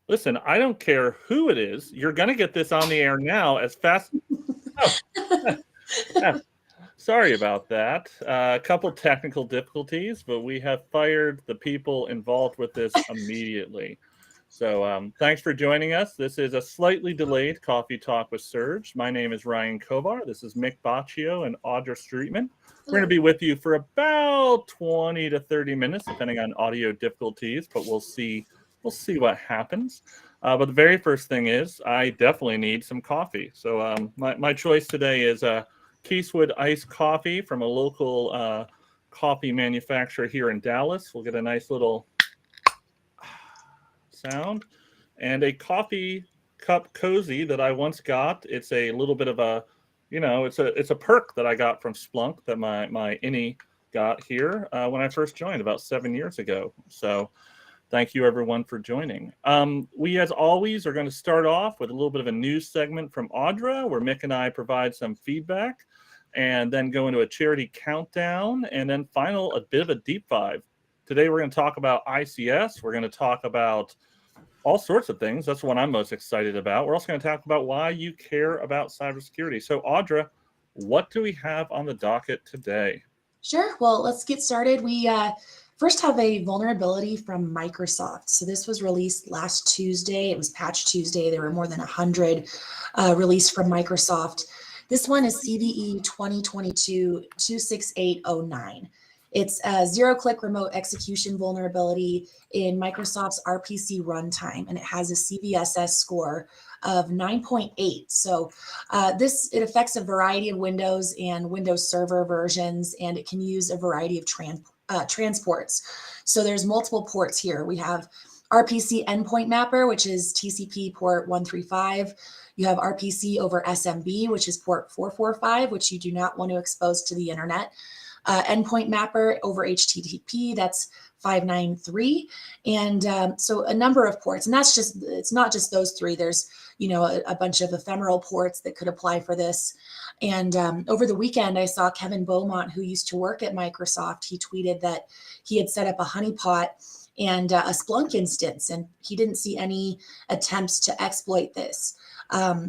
Listen, I don't care who it is. You're going to get this on the air now as fast. Oh, sorry about that. A couple technical difficulties, but we have fired the people involved with this immediately. So thanks for joining us. This is a slightly delayed Coffee Talk with Serge. My name is Ryan Kovar. This is Mick Baccio and Audra Streetman. We're going to be with you for about 20 to 30 minutes, depending on audio difficulties, but we'll see what happens. But the very first thing is I definitely need some coffee. So my choice today is Keithwood iced coffee from a local coffee manufacturer here in Dallas. We'll get a nice little sound. And a coffee cup cozy that I once got. It's a little bit of a, it's a perk that I got from Splunk that my innie got here when I first joined about 7 years ago. So thank you, everyone, for joining. We, as always, are going to start off with a little bit of a news segment from Audra, where Mick and I provide some feedback, and then go into a charity countdown, and then a bit of a deep dive. Today, we're going to talk about ICS. We're going to talk about all sorts of things. That's what I'm most excited about. We're also going to talk about why you care about cybersecurity. So, Audra, what do we have on the docket today? Sure. Well, let's get started. We first have a vulnerability from Microsoft. So this was released last Tuesday. It was Patch Tuesday. There were more than 100 released from Microsoft. This one is CVE 2022-26809. It's a zero-click remote execution vulnerability in Microsoft's RPC runtime, and it has a CVSS score of 9.8. So it affects a variety of Windows and Windows Server versions, and it can use a variety of transports. So there's multiple ports here. We have RPC endpoint mapper, which is TCP port 135. You have RPC over SMB, which is port 445, which you do not want to expose to the internet. Endpoint mapper over HTTP, that's 593. And so a number of ports, and it's not just those three. There's, a bunch of ephemeral ports that could apply for this. And over the weekend, I saw Kevin Beaumont, who used to work at Microsoft. He tweeted that he had set up a honeypot and a Splunk instance, and he didn't see any attempts to exploit this.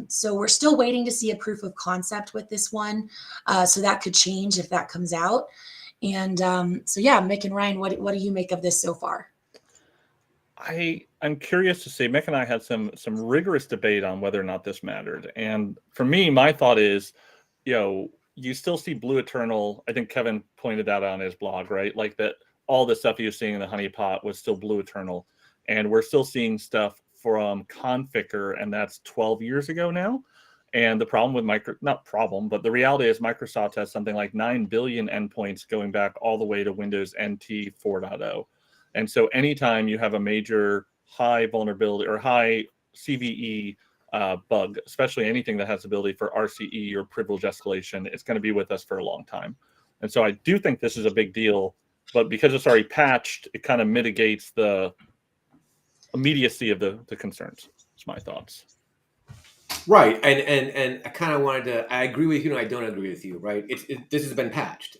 So we're still waiting to see a proof of concept with this one. So that could change if that comes out. And Mick and Ryan, what do you make of this so far? I'm curious to see. Mick and I had some rigorous debate on whether or not this mattered. And for me, my thought is, you still see Blue Eternal. I think Kevin pointed that out on his blog, right? Like that all the stuff he was seeing in the honeypot was still Blue Eternal. And we're still seeing stuff from Conficker, and that's 12 years ago now. And the problem with but the reality is Microsoft has something like 9 billion endpoints going back all the way to Windows NT 4.0. And so anytime you have a major high vulnerability or high CVE bug, especially anything that has the ability for RCE or privilege escalation, it's going to be with us for a long time. And so I do think this is a big deal, but because it's already patched, it kind of mitigates the immediacy of the concerns. That's my thoughts. Right, and I kind of wanted to. I agree with you, and I don't agree with you. Right, this has been patched.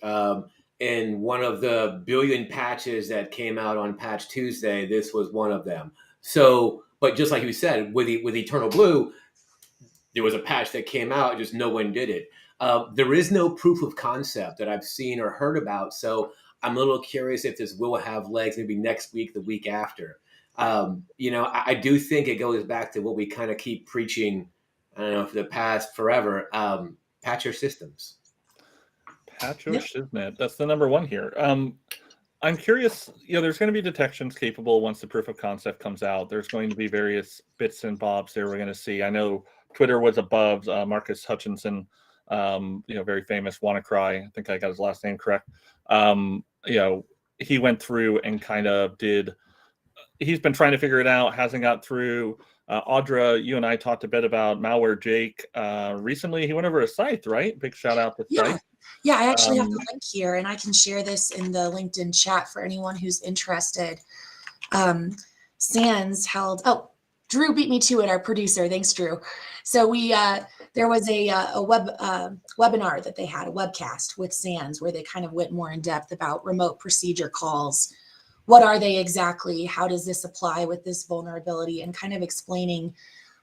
In one of the billion patches that came out on Patch Tuesday, this was one of them. So, but just like you said, with Eternal Blue, there was a patch that came out, just no one did it. There is no proof of concept that I've seen or heard about. So I'm a little curious if this will have legs maybe next week, the week after. I do think it goes back to what we kind of keep preaching, I don't know, for the past forever, patch your systems. Patch your systems. That's the number one here. I'm curious, there's going to be detections capable once the proof of concept comes out. There's going to be various bits and bobs there we're going to see. I know Twitter was above Marcus Hutchinson, very famous WannaCry. I think I got his last name correct. He went through and kind of he's been trying to figure it out, hasn't got through. Audra, you and I talked a bit about Malware Jake recently. He went over to Scythe, right? Big shout out to Scythe. Yeah, I actually have the link here, and I can share this in the LinkedIn chat for anyone who's interested. Sands held, Drew beat me to it, our producer. Thanks, Drew. So there was a webinar that they had, a webcast with Sands, where they kind of went more in depth about remote procedure calls what are they exactly? How does this apply with this vulnerability? And kind of explaining,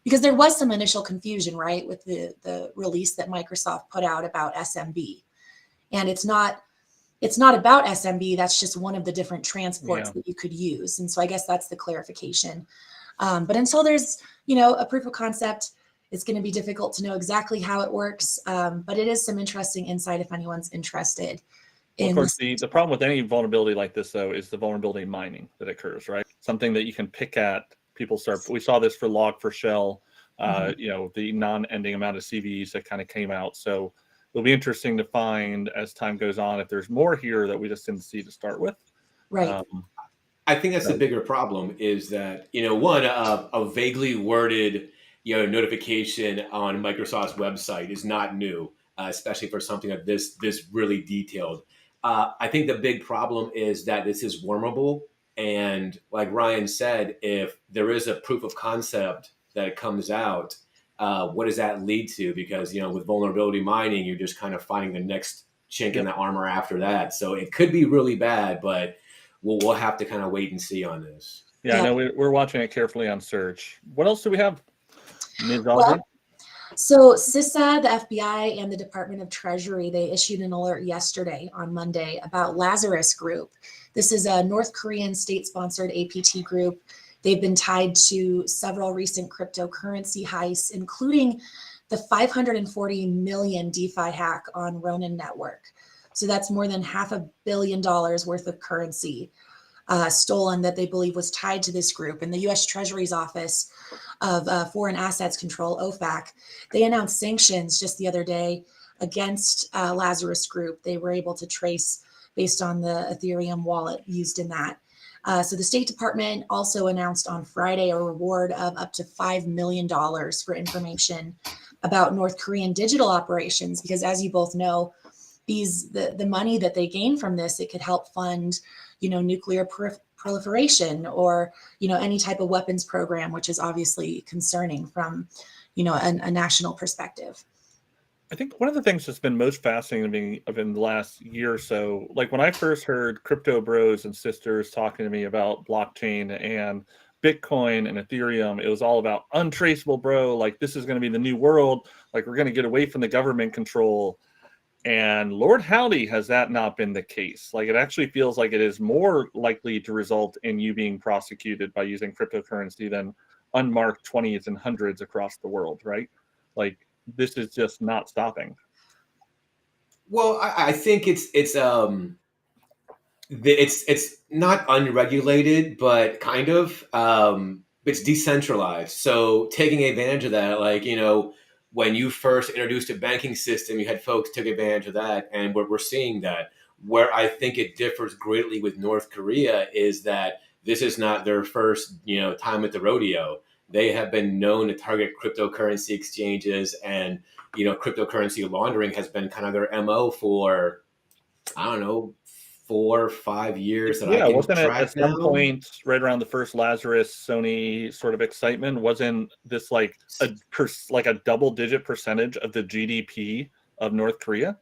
because there was some initial confusion, right, with the release that Microsoft put out about SMB. And it's not about SMB. That's just one of the different transports that you could use. And so I guess that's the clarification. But until there's, a proof of concept, it's going to be difficult to know exactly how it works. But it is some interesting insight if anyone's interested. Well, of course, the problem with any vulnerability like this, though, is the vulnerability mining that occurs, right? Something that you can pick at. We saw this for Log4Shell, the non-ending amount of CVEs that kind of came out. So it'll be interesting to find as time goes on if there's more here that we just didn't see to start with. Right. I think that's the bigger problem is that, one, a vaguely worded, notification on Microsoft's website is not new, especially for something like this really detailed. I think the big problem is that this is wormable. And like Ryan said, if there is a proof of concept that comes out, what does that lead to? Because, with vulnerability mining, you're just kind of finding the next chink in the armor after that. So it could be really bad, but we'll have to kind of wait and see on this. Yeah, no, we're watching it carefully on Surge. What else do we have, Ms. Audra? Well, so CISA, the FBI, and the Department of Treasury, they issued an alert yesterday on Monday about Lazarus Group. This is a North Korean state-sponsored APT group. They've been tied to several recent cryptocurrency heists, including the 540 million DeFi hack on Ronin Network. So that's more than $500 million worth of currency stolen that they believe was tied to this group. And the U.S. Treasury's Office of Foreign Assets Control, OFAC, they announced sanctions just the other day against Lazarus Group. They were able to trace based on the Ethereum wallet used in that. So the State Department also announced on Friday a reward of up to $5 million for information about North Korean digital operations, because as you both know, the money that they gain from this, it could help fund, nuclear proliferation or, any type of weapons program, which is obviously concerning from, a national perspective. I think one of the things that's been most fascinating to me in the last year or so, like when I first heard crypto bros and sisters talking to me about blockchain and Bitcoin and Ethereum, it was all about untraceable, bro. Like this is going to be the new world. Like we're going to get away from the government control. And Lord howdy, has that not been the case? Like it actually feels like it is more likely to result in you being prosecuted by using cryptocurrency than unmarked 20s and hundreds across the world, right? Like this is just not stopping. Well, I think it's not unregulated, but kind of it's decentralized. So taking advantage of that, like when you first introduced a banking system, you had folks take advantage of that, and we're seeing that. Where I think it differs greatly with North Korea is that this is not their first time at the rodeo. They have been known to target cryptocurrency exchanges, and cryptocurrency laundering has been kind of their MO for, I don't know, 4 or 5 years that I can wasn't it track at some now. point right around the first Lazarus Sony sort of excitement? Wasn't this like a double-digit percentage of the GDP of North Korea?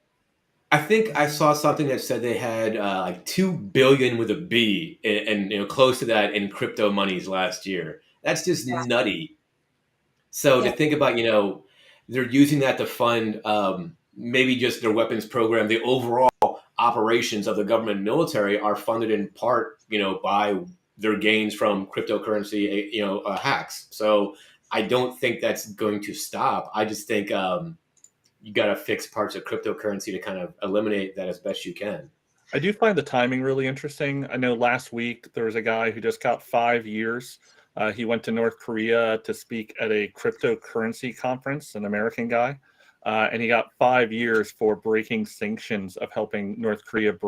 I think I saw something that said they had like 2 billion with a B, and close to that in crypto monies last year. That's just nutty. So to think about, they're using that to fund maybe just their weapons program. The overall operations of the government and military are funded in part, by their gains from cryptocurrency, hacks. So I don't think that's going to stop. I just think you got to fix parts of cryptocurrency to kind of eliminate that as best you can. I do find the timing really interesting. I know last week there was a guy who just got 5 years. He went to North Korea to speak at a cryptocurrency conference, an American guy, and he got 5 years for breaking sanctions of helping North Korea got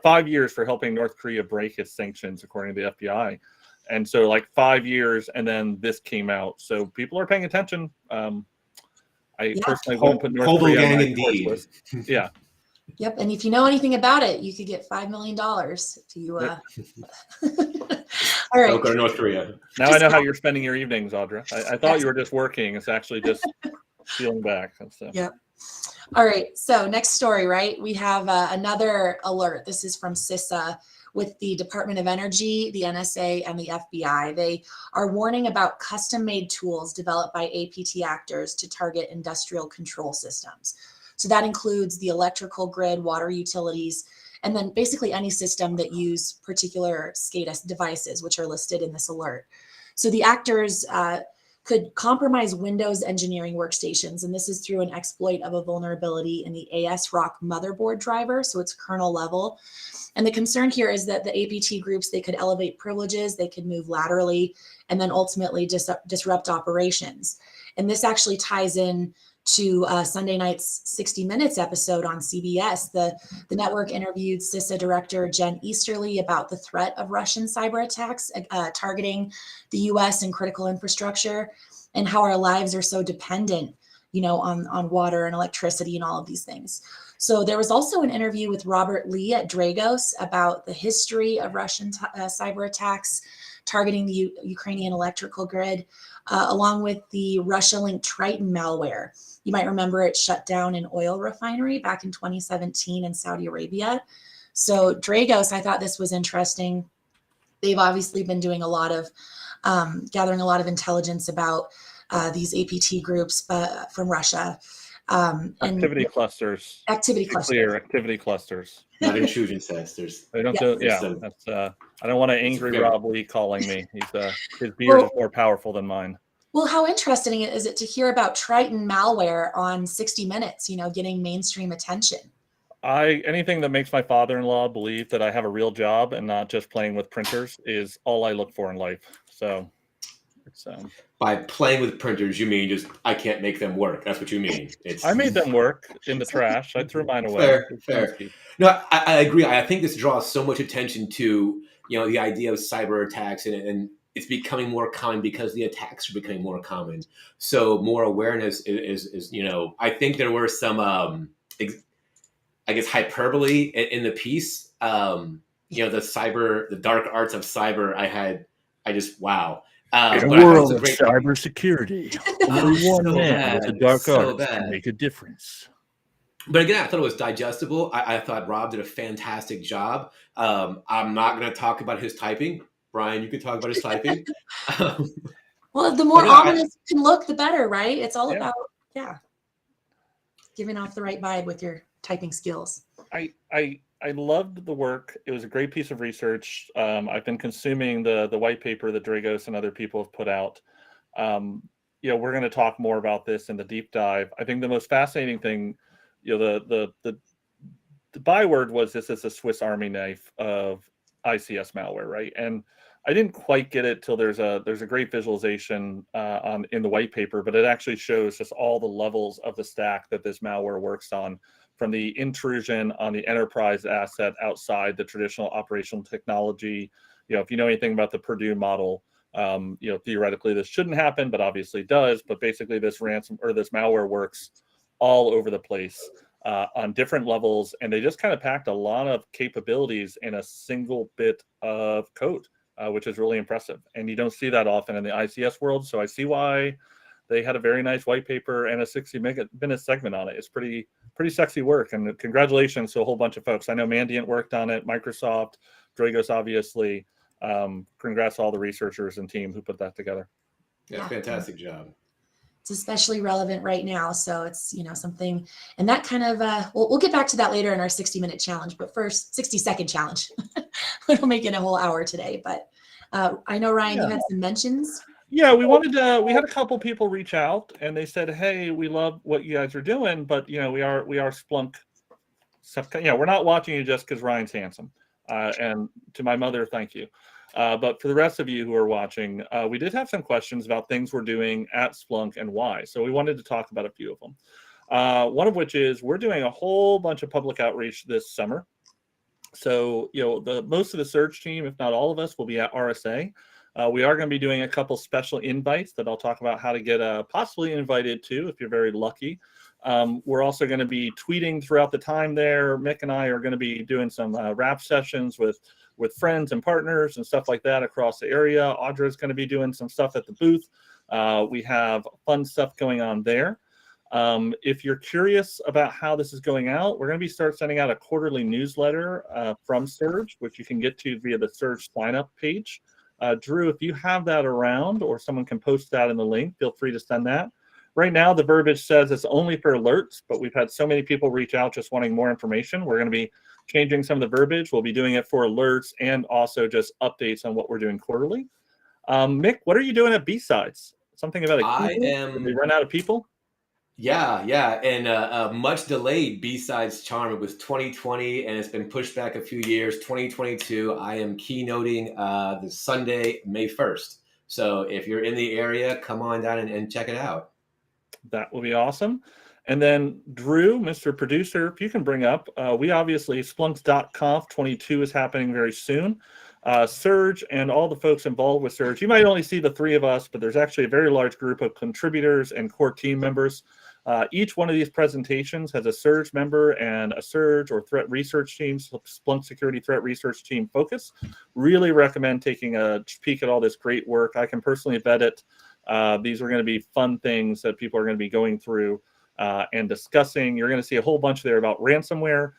5 years for helping North Korea break its sanctions, according to the FBI. And so like 5 years, and then this came out. So people are paying attention. I personally wouldn't put North Korea on my course list. Yeah. Yep. And if you know anything about it, you could get $5 million to all right. Don't go to North Korea. Now I know how you're spending your evenings, Audra. I thought you were just working. It's actually just peeling back. So. Yep. All right, so next story, right? We have another alert. This is from CISA with the Department of Energy, the NSA, and the FBI. They are warning about custom-made tools developed by APT actors to target industrial control systems. So that includes the electrical grid, water utilities, and then basically any system that use particular SCADA devices, which are listed in this alert. So the actors could compromise Windows engineering workstations, and this is through an exploit of a vulnerability in the ASRock motherboard driver, so it's kernel level. And the concern here is that the APT groups, they could elevate privileges, they could move laterally, and then ultimately disrupt operations. And this actually ties in to Sunday night's 60 Minutes episode on CBS. The network interviewed CISA director Jen Easterly about the threat of Russian cyber attacks targeting the US and critical infrastructure, and how our lives are so dependent, on water and electricity and all of these things. So there was also an interview with Robert Lee at Dragos about the history of Russian cyber attacks targeting the Ukrainian electrical grid, along with the Russia-linked Triton malware. You might remember it shut down an oil refinery back in 2017 in Saudi Arabia. So Dragos, I thought this was interesting. They've obviously been doing a lot of, gathering a lot of intelligence about these APT groups from Russia. Activity clusters. Activity clusters. Clear activity clusters. Not intrusion testers. They don't Yes. do, yeah. That's I don't want an angry fair. Rob Lee calling me. His beard is more powerful than mine. Well, how interesting is it to hear about Triton malware on 60 Minutes, getting mainstream attention? Anything that makes my father-in-law believe that I have a real job and not just playing with printers is all I look for in life. So it's by playing with printers, you mean just I can't make them work. That's what you mean. I made them work in the trash. I threw mine away. Fair. No, I agree. I think this draws so much attention to the idea of cyber attacks, and it's becoming more common because the attacks are becoming more common. So more awareness is I think there were some I guess hyperbole in the piece. The dark arts of cyber. Wow. In a world of cybersecurity, only one man with the dark arts can make a difference. But again, I thought it was digestible. I thought Rob did a fantastic job. I'm not going to talk about his typing. Brian, you can talk about his typing. Well, the more ominous you can look, the better, right? It's all about, giving off the right vibe with your typing skills. I loved the work. It was a great piece of research. I've been consuming the white paper that Dragos and other people have put out. We're going to talk more about this in the deep dive. I think the most fascinating thing, the byword was this is a Swiss Army knife of ICS malware, right? And I didn't quite get it till there's a great visualization in the white paper, but it actually shows just all the levels of the stack that this malware works on, from the intrusion on the enterprise asset outside the traditional operational technology. If you know anything about the Purdue model, theoretically this shouldn't happen, but obviously it does. But basically this malware works all over the place on different levels, and they just kind of packed a lot of capabilities in a single bit of code, which is really impressive. And you don't see that often in the ICS world. So I see why they had a very nice white paper and a 60-minute segment on it. It's pretty sexy work, and congratulations to a whole bunch of folks. I know Mandiant worked on it, Microsoft, Dragos, obviously. Congrats to all the researchers and team who put that together. Yeah, fantastic job. It's especially relevant right now. So it's, something, and that kind of, we'll get back to that later in our 60-minute challenge, but first 60-second challenge. We'll make it a whole hour today, but I know, Ryan, you had some mentions. Yeah, we had a couple people reach out and they said, hey, we love what you guys are doing, but we are Splunk stuff. We're not watching you just because Ryan's handsome. And to my mother, thank you. But for the rest of you who are watching, we did have some questions about things we're doing at Splunk and why. So we wanted to talk about a few of them. One of which is we're doing a whole bunch of public outreach this summer. So, most of the search team, if not all of us, will be at RSA. We are going to be doing a couple special invites that I'll talk about how to get possibly invited to if you're very lucky. We're also going to be tweeting throughout the time there. Mick and I are going to be doing some rap sessions with friends and partners and stuff like that across the area. Audra is going to be doing some stuff at the booth. We have fun stuff going on there. If you're curious about how this is going out, we're going to start sending out a quarterly newsletter from Surge, which you can get to via the Surge sign-up page. Drew, if you have that around or someone can post that in the link, feel free to send that. Right now, the verbiage says it's only for alerts, but we've had so many people reach out just wanting more information. We're going to be changing some of the verbiage. We'll be doing it for alerts and also just updates on what we're doing quarterly. Mick, what are you doing at B-Sides? Something about a keyboard? Did they run out of people? Yeah. And a much delayed B-Sides charm. It was 2020 and it's been pushed back a few years. 2022, I am keynoting the Sunday, May 1st. So if you're in the area, come on down and check it out. That will be awesome. And then Drew, Mr. Producer, if you can bring up, we obviously, Splunks.conf 22 is happening very soon. Surge and all the folks involved with Surge, you might only see the three of us, but there's actually a very large group of contributors and core team members. Each one of these presentations has a Surge member and a Surge or threat research team, Splunk security threat research team focus. Really recommend taking a peek at all this great work. I can personally vet it. These are going to be fun things that people are going to be going through and discussing. You're going to see a whole bunch there about ransomware.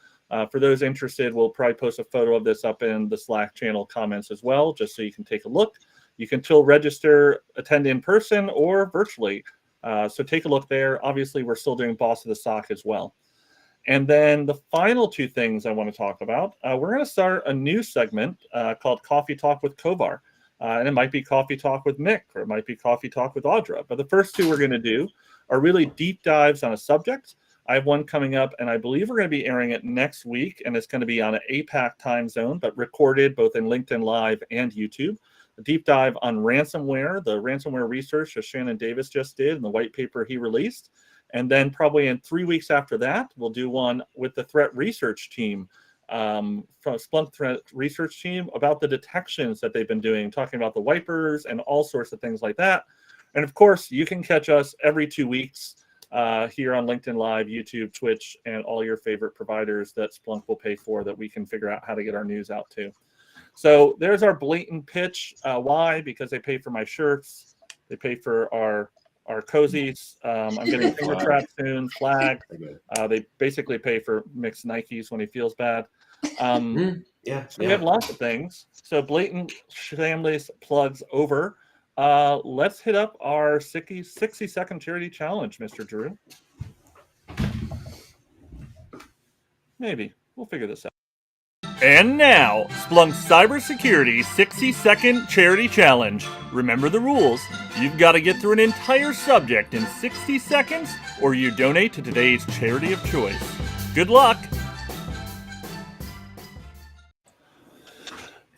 For those interested, we'll probably post a photo of this up in the Slack channel comments as well, just so you can take a look. You can still register, attend in person or virtually. So take a look there. Obviously, we're still doing Boss of the SOC as well. And then the final two things I want to talk about, we're going to start a new segment called Coffee Talk with Kovar. And it might be Coffee Talk with Mick, or it might be Coffee Talk with Audra. But the first two we're going to do are really deep dives on a subject. I have one coming up, and I believe we're going to be airing it next week, and it's going to be on an APAC time zone, but recorded both in LinkedIn Live and YouTube. A deep dive on ransomware, the ransomware research that Shannon Davis just did, and the white paper he released. And then probably in 3 weeks after that, we'll do one with the threat research team, from Splunk threat research team, about the detections that they've been doing, talking about the wipers and all sorts of things like that. And of course, you can catch us every 2 weeks here on LinkedIn Live, YouTube, Twitch, and all your favorite providers that Splunk will pay for that we can figure out how to get our news out to. So there's our blatant pitch. Why? Because they pay for my shirts. They pay for our cozies. I'm getting finger trapped soon, flag. They basically pay for Mick's Nikes when he feels bad. So we have lots of things. So blatant, shameless plugs over. Let's hit up our 60-second charity challenge, Mr. Drew. Maybe. We'll figure this out. And now, Splunk's Cybersecurity 60-second charity challenge. Remember the rules. You've got to get through an entire subject in 60 seconds, or you donate to today's charity of choice. Good luck!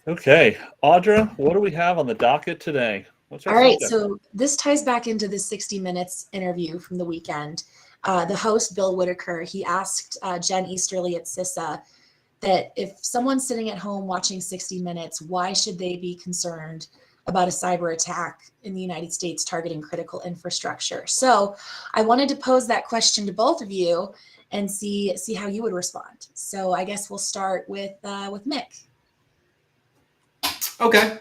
Okay, Audra, what do we have on the docket today? All right, so this ties back into the 60 Minutes interview from the weekend. The host, Bill Whitaker, he asked Jen Easterly at CISA that if someone's sitting at home watching 60 Minutes, why should they be concerned about a cyber attack in the United States targeting critical infrastructure? So I wanted to pose that question to both of you and see how you would respond. So I guess we'll start with Mick. Okay.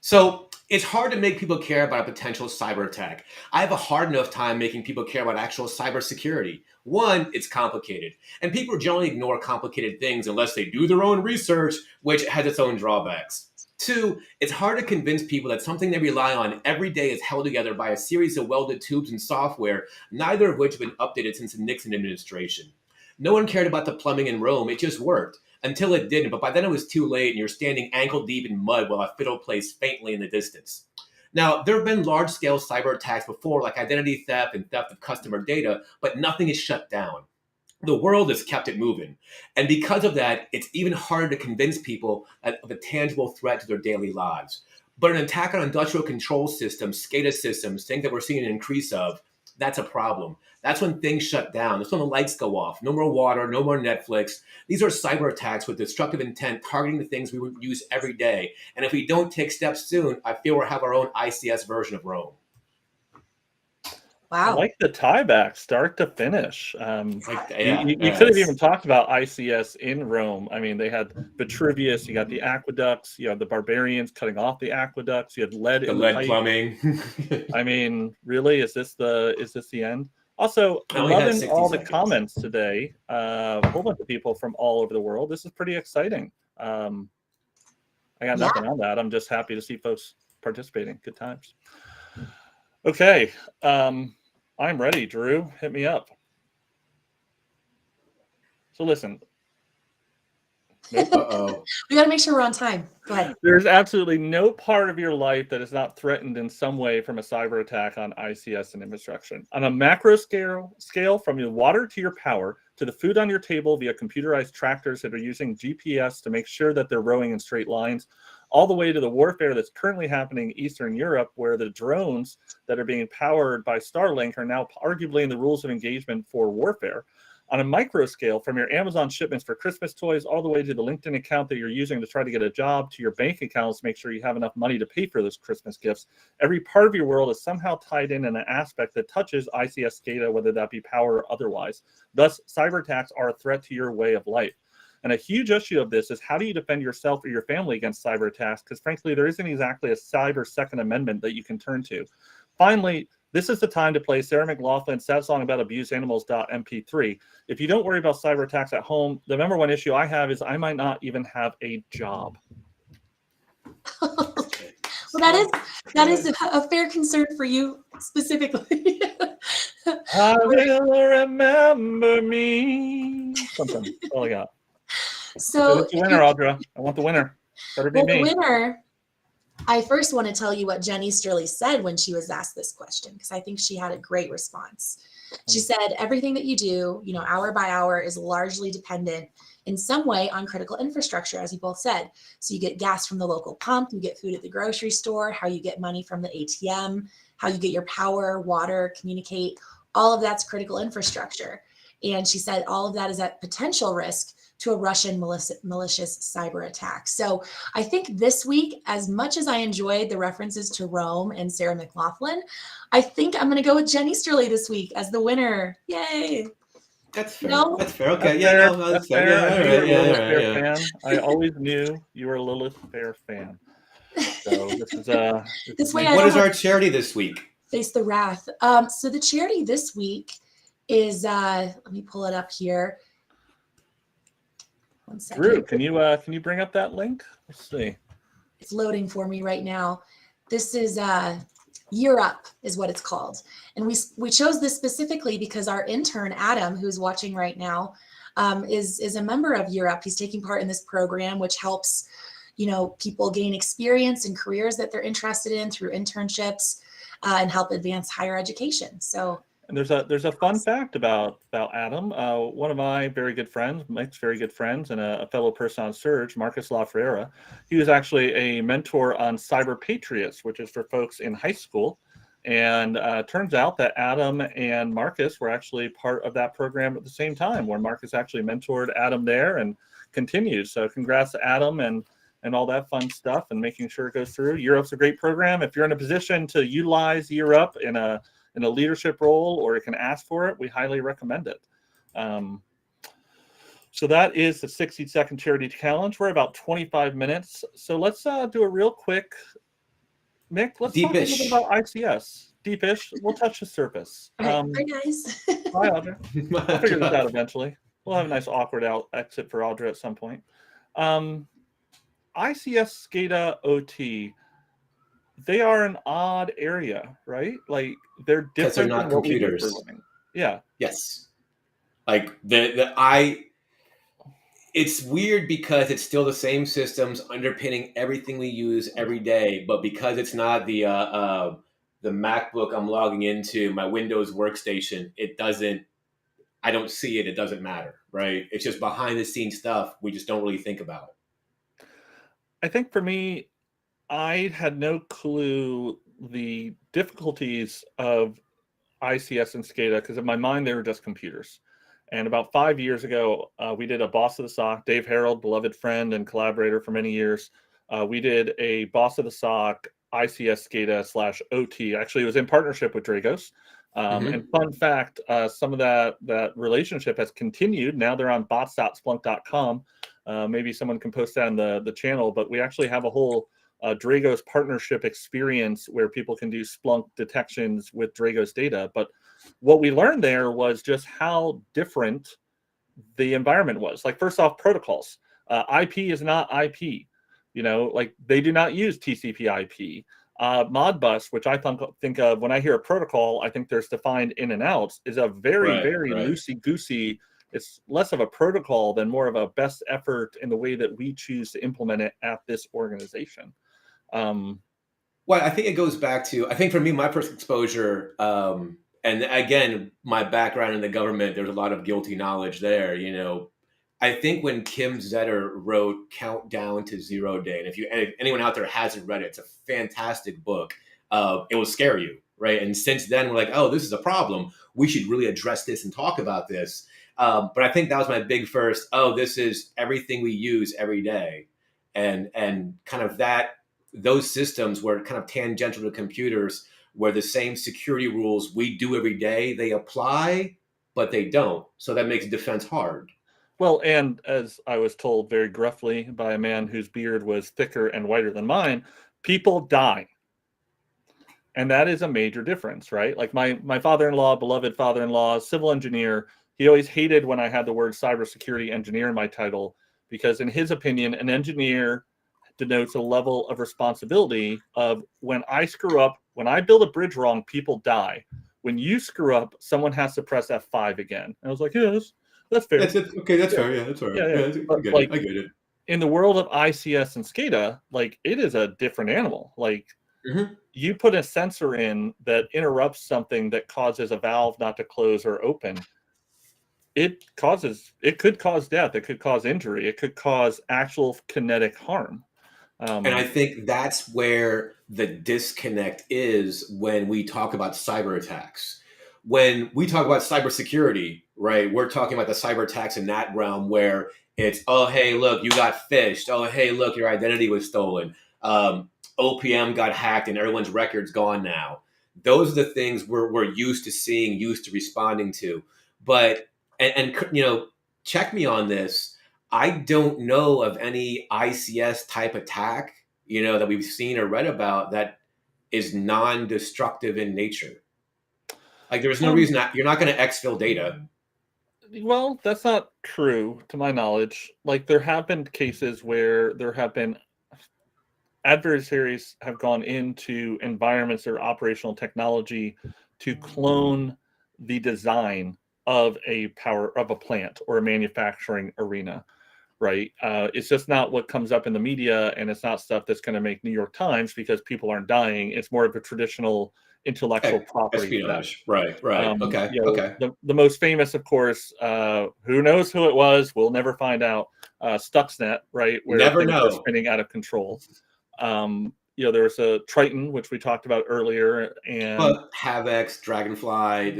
So it's hard to make people care about a potential cyber attack. I have a hard enough time making people care about actual cybersecurity. One, it's complicated, and people generally ignore complicated things unless they do their own research, which has its own drawbacks. Two, it's hard to convince people that something they rely on every day is held together by a series of welded tubes and software, neither of which have been updated since the Nixon administration. No one cared about the plumbing in Rome, it just worked. Until it didn't, but by then it was too late and you're standing ankle deep in mud while a fiddle plays faintly in the distance. Now, there have been large-scale cyber attacks before, like identity theft and theft of customer data, but nothing is shut down. The world has kept it moving. And because of that, it's even harder to convince people of a tangible threat to their daily lives. But an attack on industrial control systems, SCADA systems, things that we're seeing an increase of, that's a problem. That's when things shut down. That's when the lights go off. No more water, no more Netflix. These are cyber attacks with destructive intent targeting the things we would use every day. And if we don't take steps soon, I feel we'll have our own ICS version of Rome. I Wow. like the tie back, start to finish. Yeah, You could have even talked about ICS in Rome. I mean, they had Vitruvius, you got the aqueducts, you had the barbarians cutting off the aqueducts, you had lead the in the lead pipe. plumbing. I mean, really, is this the end? Also, I only had loving 60 all the seconds. comments today. A whole bunch of people from all over the world. This is pretty exciting. I got nothing on that. I'm just happy to see folks participating. Good times. Okay. I'm ready, Drew. Hit me up. So listen. Nope. Uh-oh. We got to make sure we're on time. Go ahead. There's absolutely no part of your life that is not threatened in some way from a cyber attack on ICS and infrastructure. On a macro scale, from your water to your power, to the food on your table via computerized tractors that are using GPS to make sure that they're rowing in straight lines, all the way to the warfare that's currently happening in Eastern Europe, where the drones that are being powered by Starlink are now arguably in the rules of engagement for warfare. On a micro scale, from your Amazon shipments for Christmas toys all the way to the LinkedIn account that you're using to try to get a job, to your bank accounts to make sure you have enough money to pay for those Christmas gifts, every part of your world is somehow tied in an aspect that touches ICS data, whether that be power or otherwise. Thus, cyber attacks are a threat to your way of life. And a huge issue of this is, how do you defend yourself or your family against cyber attacks? Because frankly, there isn't exactly a cyber Second Amendment that you can turn to. Finally, this is the time to play Sarah McLaughlin's sad song about abused animals.mp3. If you don't worry about cyber attacks at home, the number one issue I have is I might not even have a job. Well, that is a fair concern for you specifically. I will remember me. Something. That's all I got. So who's the winner, Audra? I want the winner. Better be me. The winner, I first want to tell you what Jenny Sturley said when she was asked this question, because I think she had a great response. She said, everything that you do, hour by hour, is largely dependent in some way on critical infrastructure, as you both said. So you get gas from the local pump, you get food at the grocery store, how you get money from the ATM, how you get your power, water, communicate, all of that's critical infrastructure. And she said all of that is at potential risk to a Russian malicious cyber attack. So I think this week, as much as I enjoyed the references to Rome and Sarah McLaughlin, I think I'm going to go with Jenny Sturley this week as the winner. Yay. That's fair. No? That's fair. Okay. That's fair. Yeah, I knew you were a Lilith right, Fair fan. I always knew you were a Lilith Fair fan. So this is this way. What is our charity this week? Face the Wrath. So the charity this week is let me pull it up here. 1 second. Drew, can you bring up that link? Let's see. It's loading for me right now. This is Year Up is what it's called. And we chose this specifically because our intern, Adam, who's watching right now, is a member of Year Up. He's taking part in this program, which helps, people gain experience in careers that they're interested in through internships and help advance higher education. So. And there's a fun fact about Adam. One of my very good friends, Mike's very good friends, and a fellow person on Surge, Marcus LaFriera, he was actually a mentor on Cyber Patriots, which is for folks in high school. And turns out that Adam and Marcus were actually part of that program at the same time, where Marcus actually mentored Adam there and continues. So congrats to Adam and all that fun stuff and making sure it goes through. Year Up's a great program. If you're in a position to utilize Year Up in a leadership role, or you can ask for it, we highly recommend it. So that is the 60-second charity challenge. We're about 25 minutes. So let's do a real quick, Mick, let's talk a little bit about ICS. Deepish, we'll touch the surface. All right, bye guys. Bye, Audra. We'll figure this out eventually. We'll have a nice awkward exit for Audra at some point. ICS, SCADA, OT, they are an odd area, right? Like they're different. They're not computers. Yeah. Yes. Like it's weird because it's still the same systems underpinning everything we use every day, but because it's not the MacBook I'm logging into, my Windows workstation, I don't see it. It doesn't matter, right? It's just behind the scenes stuff we just don't really think about. I think for me, I had no clue the difficulties of ICS and SCADA, because in my mind, they were just computers. And about 5 years ago, we did a Boss of the SOC, Dave Harold, beloved friend and collaborator for many years. We did a Boss of the SOC ICS SCADA / OT. Actually, it was in partnership with Dragos. And fun fact, some of that relationship has continued. Now they're on bots.splunk.com. Maybe someone can post that on the channel, but we actually have a whole Dragos partnership experience where people can do Splunk detections with Dragos data. But what we learned there was just how different the environment was. Like, first off, protocols. IP is not IP. Like, they do not use TCP IP. Modbus, which I think of when I hear a protocol, I think there's defined in and outs, is a very loosey-goosey. It's less of a protocol than more of a best effort in the way that we choose to implement it at this organization. Well, I think it goes back to, I think for me, my first exposure, and again, my background in the government, there's a lot of guilty knowledge there. I think when Kim Zetter wrote Countdown to Zero Day, and if anyone out there hasn't read it, it's a fantastic book. It will scare you, right? And since then, we're like, oh, this is a problem. We should really address this and talk about this. But I think that was my big first, this is everything we use every day. And kind of those systems were kind of tangential to computers, where the same security rules we do every day, they apply, but they don't. So that makes defense hard. Well, and as I was told very gruffly by a man whose beard was thicker and whiter than mine, people die. And that is a major difference, right? Like my father-in-law, beloved father-in-law, civil engineer, he always hated when I had the word cybersecurity engineer in my title, because in his opinion, an engineer denotes a level of responsibility of, when I screw up, when I build a bridge wrong, people die. When you screw up, someone has to press F5 again. And I was like, yes. That's fair. Okay, that's fair. Yeah, that's fair. Yeah. I get it. In the world of ICS and SCADA, like, it is a different animal. Like, you put a sensor in that interrupts something that causes a valve not to close or open. It could cause death. It could cause injury. It could cause actual kinetic harm. And I think that's where the disconnect is when we talk about cyber attacks. When we talk about cybersecurity, right, we're talking about the cyber attacks in that realm where it's, oh, hey, look, you got phished. Oh, hey, look, your identity was stolen. OPM got hacked and everyone's record's gone now. Those are the things we're used to seeing, used to responding to. But, and check me on this. I don't know of any ICS type attack, that we've seen or read about that is non-destructive in nature. Like, there's no reason that you're not going to exfil data. Well, that's not true to my knowledge. Like, there have been cases where there have been adversaries have gone into environments or operational technology to clone the design of a plant or a manufacturing arena. Right. It's just not what comes up in the media, and it's not stuff that's going to make New York Times because people aren't dying. It's more of a traditional intellectual property. Espionage. Right. Okay. The most famous, of course, who knows who it was? We'll never find out. Stuxnet, right? Where never things know. are spinning out of control. There was a Triton, which we talked about earlier, and but Havex, Dragonfly,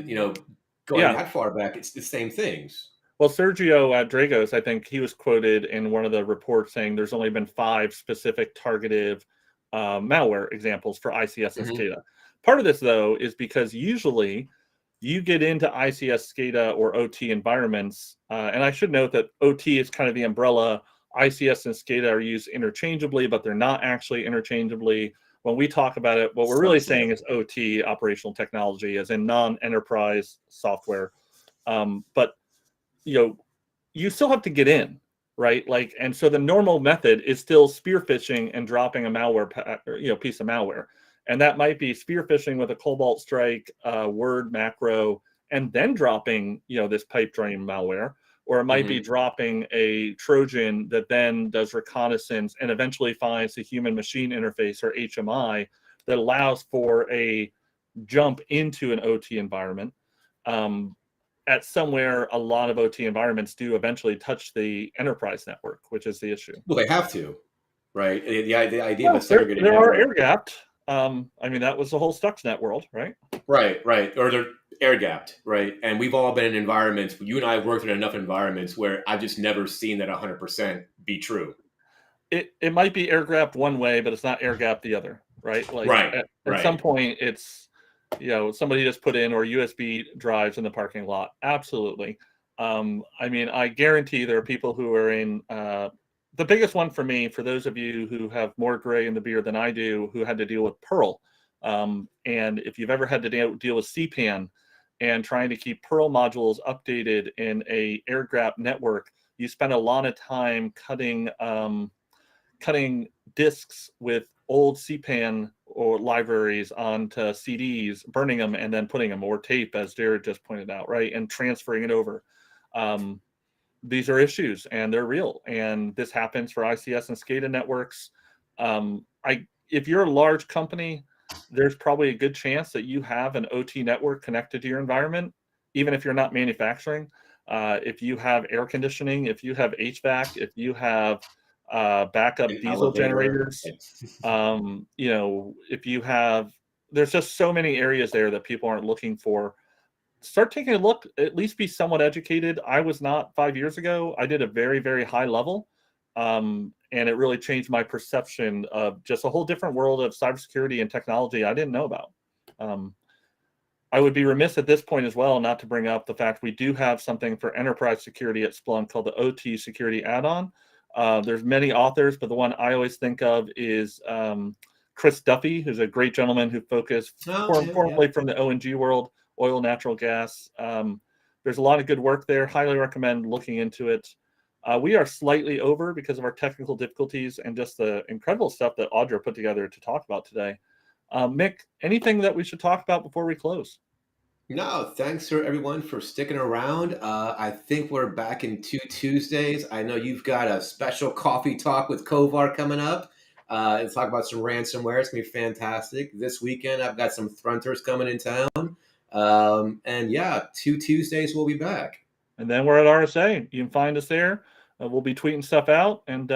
going that far back, it's the same things. Well, Sergio at Dragos, I think he was quoted in one of the reports saying there's only been 5 specific targeted malware examples for ICS and SCADA. Part of this, though, is because usually you get into ICS, SCADA, or OT environments, and I should note that OT is kind of the umbrella. ICS and SCADA are used interchangeably, but they're not actually interchangeably. When we talk about it, what we're really saying is OT, operational technology, as in non-enterprise software. But you still have to get in, right? Like, and so the normal method is still spear phishing and dropping a malware, piece of malware. And that might be spear phishing with a Cobalt Strike, Word macro, and then dropping, this Pipedream malware. Or it might be dropping a Trojan that then does reconnaissance and eventually finds the human machine interface, or HMI, that allows for a jump into an OT environment. At somewhere, a lot of OT environments do eventually touch the enterprise network, which is the issue. Well, they have to, right? The idea of a segregated network. Are air-gapped. That was the whole Stuxnet world, right? Right. Or they're air-gapped, right? And we've all been in environments, you and I have worked in enough environments where I've just never seen that 100% be true. It might be air-gapped one way, but it's not air-gapped the other. right? Like Right. at some point it's, somebody just put in or USB drives in the parking lot. Absolutely. I mean, I guarantee there are people who are in, the biggest one for me, for those of you who have more gray in the beard than I do, who had to deal with Perl. And if you've ever had to deal with CPAN and trying to keep Perl modules updated in a air gap network, you spend a lot of time cutting disks with old CPAN or libraries onto CDs, burning them, and then putting them, or tape, as Jared just pointed out, right, and transferring it over. These are issues, and they're real, and this happens for ICS and SCADA networks. If you're a large company, there's probably a good chance that you have an OT network connected to your environment, even if you're not manufacturing. If you have air conditioning, if you have HVAC, if you have backup diesel generators, if you have, there's just so many areas there that people aren't looking for. Start taking a look, at least be somewhat educated. I was not 5 years ago. I did a very, very high level. And it really changed my perception of just a whole different world of cybersecurity and technology I didn't know about. I would be remiss at this point as well not to bring up the fact we do have something for enterprise security at Splunk called the OT security add-on. There's many authors, but the one I always think of is Chris Duffy, who's a great gentleman who focused formerly from the O&G world, oil, natural gas. There's a lot of good work there. Highly recommend looking into it. We are slightly over because of our technical difficulties and just the incredible stuff that Audra put together to talk about today. Mick, anything that we should talk about before we close? No, thanks for everyone for sticking around. I think we're back in 2 Tuesdays. I know you've got a special coffee talk with Kovar coming up. And talk about some ransomware. It's going to be fantastic. This weekend, I've got some Thrunters coming in town. And yeah, 2 Tuesdays, we'll be back. And then we're at RSA. You can find us there. We'll be tweeting stuff out, and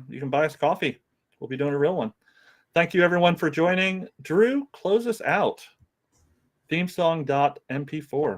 you can buy us coffee. We'll be doing a real one. Thank you, everyone, for joining. Drew, close us out. Themesong.mp4.